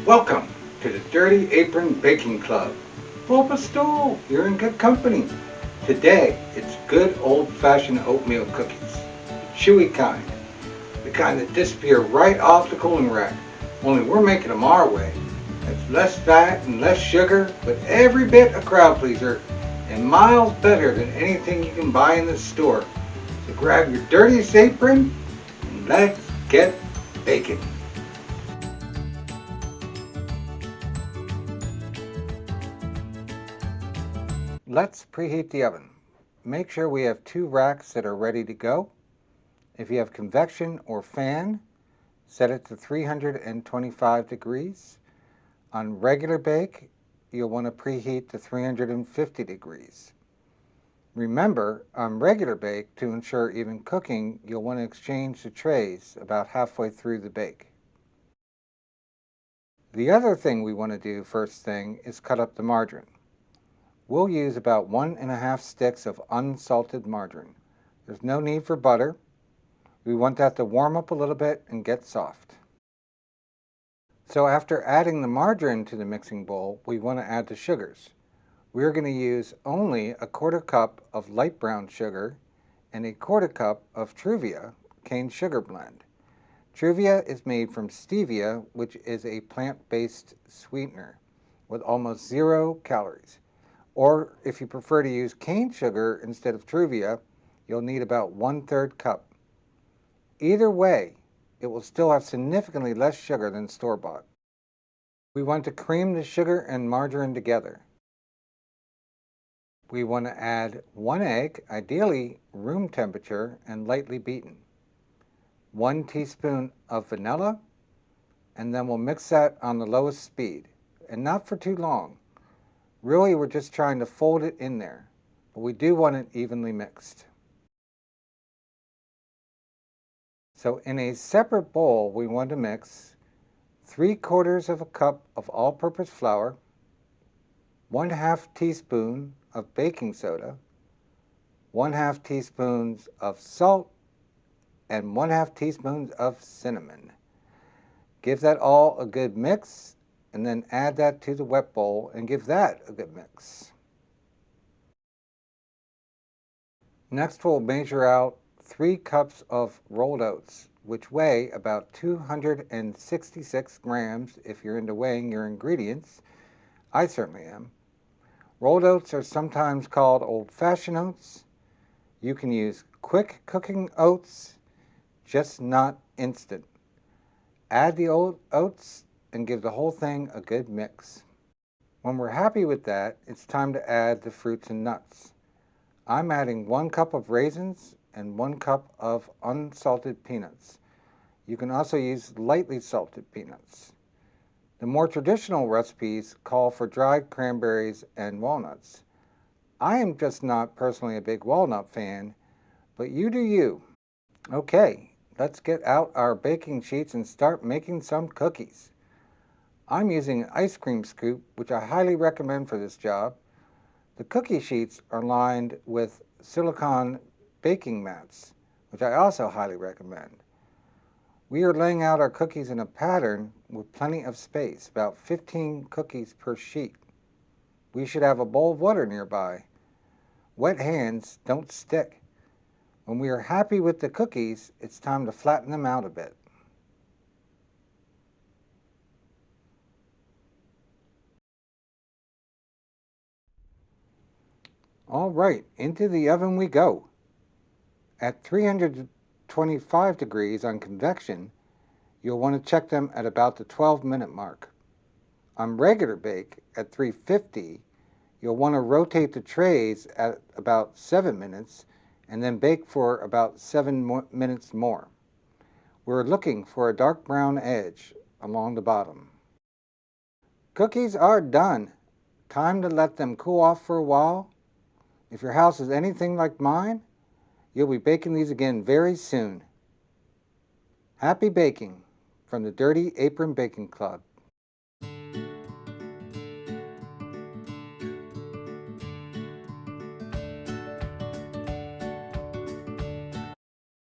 Welcome to the Dirty Apron Baking Club. Pull up a stool, you're in good company. Today, it's good old-fashioned oatmeal cookies. The chewy kind. The kind that disappear right off the cooling rack. Only we're making them our way. It's less fat and less sugar, but every bit a crowd pleaser and miles better than anything you can buy in the store. So grab your dirtiest apron and let's get baking. Let's preheat the oven. Make sure we have 2 racks that are ready to go. If you have convection or fan, set it to 325 degrees. On regular bake, you'll want to preheat to 350 degrees. Remember, on regular bake, to ensure even cooking, you'll want to exchange the trays about halfway through the bake. The other thing we want to do first thing is cut up the margarine. We'll use about 1½ sticks of unsalted margarine. There's no need for butter. We want that to warm up a little bit and get soft. So after adding the margarine to the mixing bowl, we want to add the sugars. We're going to use only 1/4 cup of light brown sugar and 1/4 cup of Truvia cane sugar blend. Truvia is made from stevia, which is a plant-based sweetener with almost 0 calories. Or if you prefer to use cane sugar instead of Truvia, you'll need about 1/3 cup. Either way, it will still have significantly less sugar than store-bought. We want to cream the sugar and margarine together. We want to add 1 egg, ideally room temperature and lightly beaten. 1 teaspoon of vanilla, and then we'll mix that on the lowest speed, and not for too long. Really, we're just trying to fold it in there, but we do want it evenly mixed. So in a separate bowl, we want to mix 3/4 cup of all-purpose flour, 1/2 teaspoon of baking soda, 1/2 teaspoons of salt, and 1/2 teaspoons of cinnamon. Give that all a good mix, and then add that to the wet bowl and give that a good mix. Next, we'll measure out 3 cups of rolled oats, which weigh about 266 grams if you're into weighing your ingredients. I certainly am. Rolled oats are sometimes called old-fashioned oats. You can use quick cooking oats, just not instant. Add the old oats and give the whole thing a good mix. When we're happy with that, it's time to add the fruits and nuts. I'm adding 1 cup of raisins and 1 cup of unsalted peanuts. You can also use lightly salted peanuts. The more traditional recipes call for dried cranberries and walnuts. I am just not personally a big walnut fan, but you do you. Okay, let's get out our baking sheets and start making some cookies. I'm using an ice cream scoop, which I highly recommend for this job. The cookie sheets are lined with silicone baking mats, which I also highly recommend. We are laying out our cookies in a pattern with plenty of space, about 15 cookies per sheet. We should have a bowl of water nearby. Wet hands don't stick. When we are happy with the cookies, it's time to flatten them out a bit. All right, into the oven we go. At 325 degrees on convection, you'll want to check them at about the 12-minute mark. On regular bake at 350, you'll want to rotate the trays at about 7 minutes and then bake for about 7 minutes more. We're looking for a dark brown edge along the bottom. Cookies are done. Time to let them cool off for a while. If your house is anything like mine, you'll be baking these again very soon. Happy baking from the Dirty Apron Baking Club.